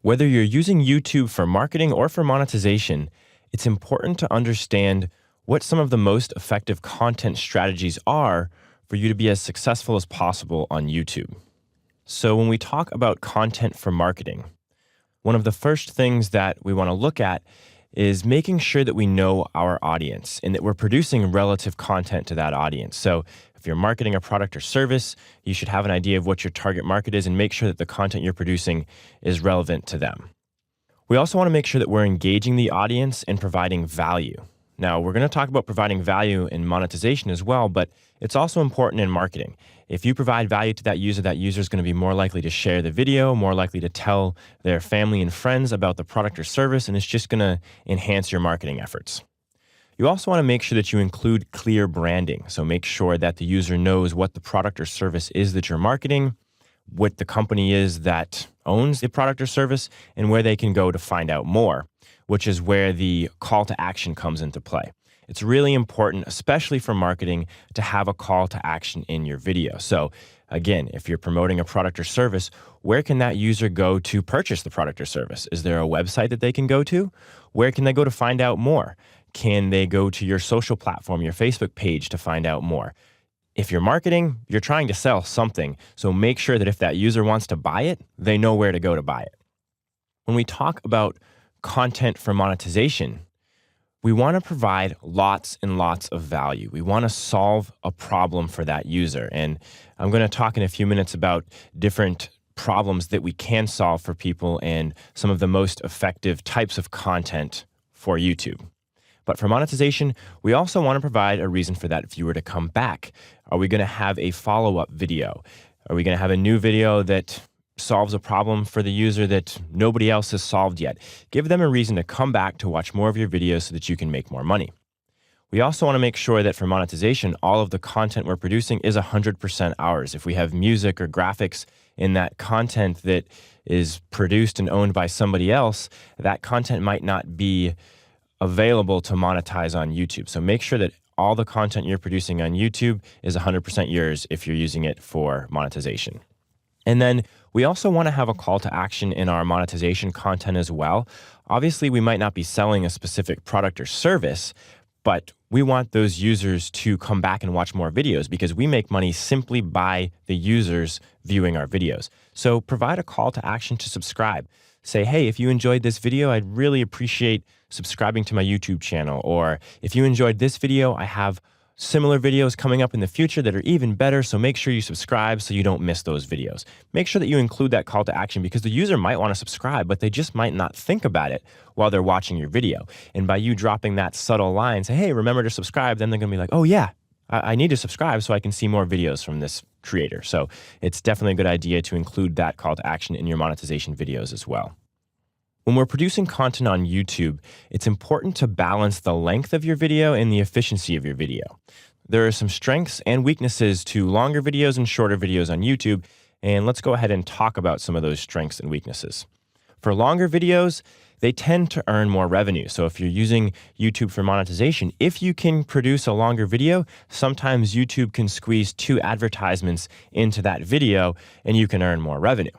Whether you're using YouTube for marketing or for monetization, it's important to understand what some of the most effective content strategies are for you to be as successful as possible on YouTube. So when we talk about content for marketing, one of the first things that we want to look at is making sure that we know our audience and that we're producing relative content to that audience. So if you're marketing a product or service, you should have an idea of what your target market is and make sure that the content you're producing is relevant to them. We also want to make sure that we're engaging the audience and providing value. Now, we're going to talk about providing value in monetization as well, but it's also important in marketing. If you provide value to that user is going to be more likely to share the video, more likely to tell their family and friends about the product or service, and it's just going to enhance your marketing efforts. You also want to make sure that you include clear branding. So make sure that the user knows what the product or service is that you're marketing, what the company is that owns the product or service, and where they can go to find out more, which is where the call to action comes into play. It's really important, especially for marketing, to have a call to action in your video. So again, if you're promoting a product or service, where can that user go to purchase the product or service? Is there a website that they can go to? Where can they go to find out more? Can they go to your social platform, your Facebook page, to find out more? If you're marketing, you're trying to sell something, so make sure that if that user wants to buy it, they know where to go to buy it. When we talk about content for monetization, we want to provide lots and lots of value. We want to solve a problem for that user. And I'm going to talk in a few minutes about different problems that we can solve for people and some of the most effective types of content for YouTube. But for monetization, we also want to provide a reason for that viewer to come back. Are we going to have a follow-up video? Are we going to have a new video that solves a problem for the user that nobody else has solved yet? Give them a reason to come back to watch more of your videos so that you can make more money. We also want to make sure that for monetization, all of the content we're producing is 100% ours. If we have music or graphics in that content that is produced and owned by somebody else, that content might not be available to monetize on YouTube. So make sure that all the content you're producing on YouTube is 100% yours if you're using it for monetization. And then we also want to have a call to action in our monetization content as well. Obviously, we might not be selling a specific product or service, but we want those users to come back and watch more videos because we make money simply by the users viewing our videos. So provide a call to action to subscribe. Say, hey, if you enjoyed this video, I'd really appreciate subscribing to my YouTube channel. Or if you enjoyed this video, I have similar videos coming up in the future that are even better, so make sure you subscribe so you don't miss those videos. Make sure that you include that call to action because the user might want to subscribe, but they just might not think about it while they're watching your video. And by you dropping that subtle line, say, hey, remember to subscribe, then they're going to be like, oh yeah, I need to subscribe so I can see more videos from this creator. So it's definitely a good idea to include that call to action in your monetization videos as well. When we're producing content on YouTube, it's important to balance the length of your video and the efficiency of your video. There are some strengths and weaknesses to longer videos and shorter videos on YouTube, and let's go ahead and talk about some of those strengths and weaknesses. For longer videos, they tend to earn more revenue. So if you're using YouTube for monetization, if you can produce a longer video, sometimes YouTube can squeeze 2 advertisements into that video and you can earn more revenue.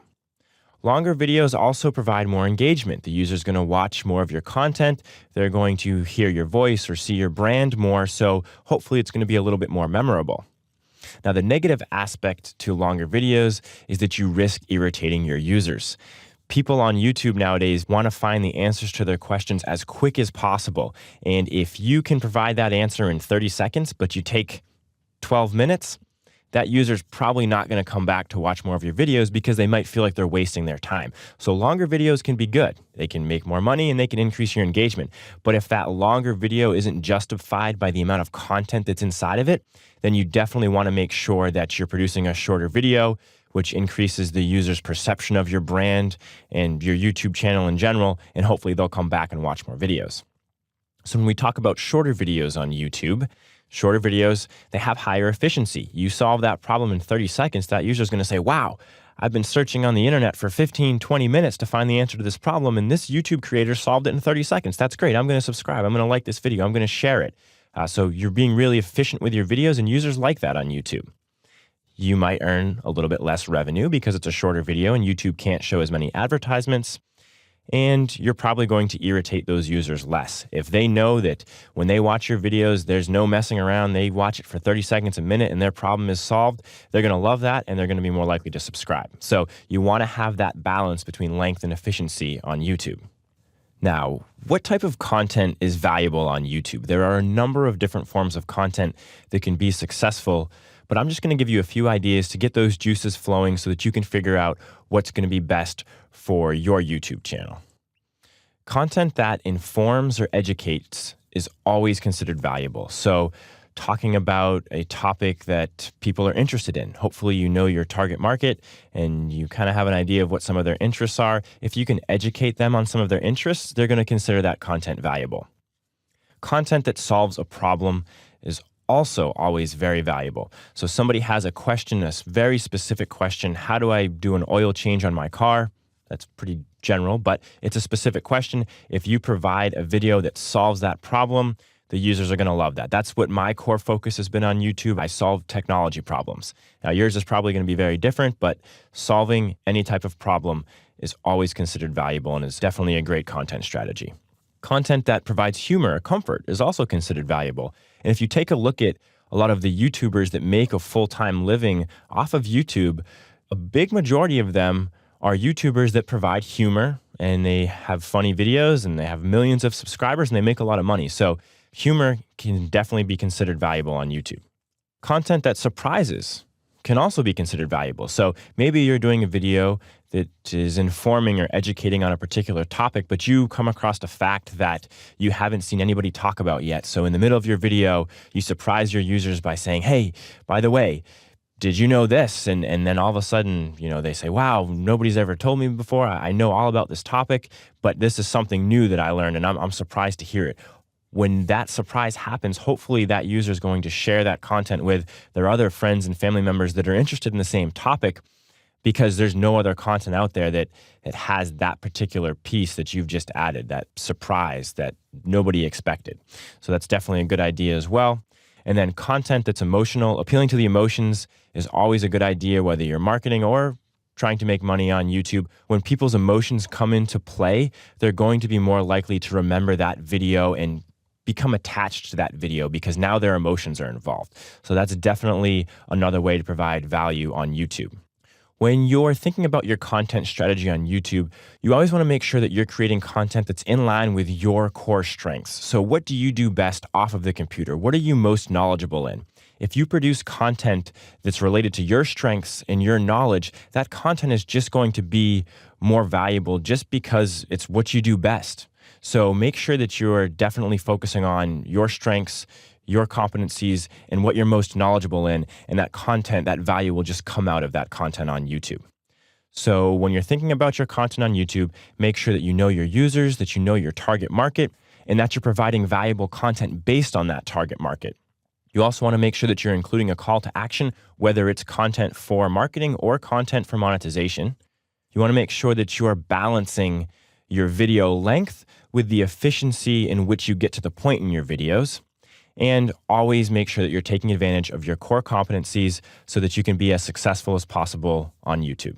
Longer videos also provide more engagement. The user's going to watch more of your content. They're going to hear your voice or see your brand more, so hopefully it's going to be a little bit more memorable. Now, the negative aspect to longer videos is that you risk irritating your users. People on YouTube nowadays want to find the answers to their questions as quick as possible, and if you can provide that answer in 30 seconds, but you take 12 minutes, that user's probably not going to come back to watch more of your videos because they might feel like they're wasting their time. So longer videos can be good. They can make more money and they can increase your engagement. But if that longer video isn't justified by the amount of content that's inside of it, then you definitely want to make sure that you're producing a shorter video, which increases the user's perception of your brand and your YouTube channel in general, and hopefully they'll come back and watch more videos. So when we talk about shorter videos on YouTube, shorter videos, they have higher efficiency. You solve that problem in 30 seconds, that user's going to say, wow, I've been searching on the internet for 15, 20 minutes to find the answer to this problem, and this YouTube creator solved it in 30 seconds. That's great. I'm going to subscribe. I'm going to like this video. I'm going to share it. So you're being really efficient with your videos, and users like that on YouTube. You might earn a little bit less revenue because it's a shorter video and YouTube can't show as many advertisements. and you're probably going to irritate those users less. If they know that when they watch your videos, there's no messing around, they watch it for 30 seconds, a minute, and their problem is solved, they're going to love that, and they're going to be more likely to subscribe. So you want to have that balance between length and efficiency on YouTube. Now, what type of content is valuable on YouTube? There are a number of different forms of content that can be successful, but I'm just going to give you a few ideas to get those juices flowing so that you can figure out what's going to be best for your YouTube channel. Content that informs or educates is always considered valuable. So talking about a topic that people are interested in. Hopefully you know your target market and you kind of have an idea of what some of their interests are. If you can educate them on some of their interests, they're going to consider that content valuable. Content that solves a problem is also always very valuable. So somebody has a question, a very specific question, how do I do an oil change on my car? That's pretty general, but it's a specific question. If you provide a video that solves that problem, the users are going to love that. That's what my core focus has been on YouTube. I solve technology problems. Now, yours is probably going to be very different, but solving any type of problem is always considered valuable and is definitely a great content strategy. Content that provides humor or comfort is also considered valuable. And if you take a look at a lot of the YouTubers that make a full-time living off of YouTube, a big majority of them are YouTubers that provide humor, and they have funny videos, and they have millions of subscribers, and they make a lot of money. So humor can definitely be considered valuable on YouTube. Content that surprises can also be considered valuable. So maybe you're doing a video that is informing or educating on a particular topic, but you come across a fact that you haven't seen anybody talk about yet. So in the middle of your video, you surprise your users by saying, hey, by the way, did you know this? And then all of a sudden, they say, wow, nobody's ever told me before. I know all about this topic, but this is something new that I learned, and I'm surprised to hear it. When that surprise happens, hopefully that user is going to share that content with their other friends and family members that are interested in the same topic, because there's no other content out there that has that particular piece that you've just added, that surprise that nobody expected. So that's definitely a good idea as well. And then content that's emotional, appealing to the emotions is always a good idea, whether you're marketing or trying to make money on YouTube. When people's emotions come into play, they're going to be more likely to remember that video and become attached to that video because now their emotions are involved. So that's definitely another way to provide value on YouTube. When you're thinking about your content strategy on YouTube, you always want to make sure that you're creating content that's in line with your core strengths. So what do you do best off of the computer? What are you most knowledgeable in? If you produce content that's related to your strengths and your knowledge, that content is just going to be more valuable just because it's what you do best. So make sure that you're definitely focusing on your strengths, your competencies, and what you're most knowledgeable in, and that content, that value will just come out of that content on YouTube. So when you're thinking about your content on YouTube, make sure that you know your users, that you know your target market, and that you're providing valuable content based on that target market. You also want to make sure that you're including a call to action, whether it's content for marketing or content for monetization. You want to make sure that you are balancing your video length with the efficiency in which you get to the point in your videos. And always make sure that you're taking advantage of your core competencies so that you can be as successful as possible on YouTube.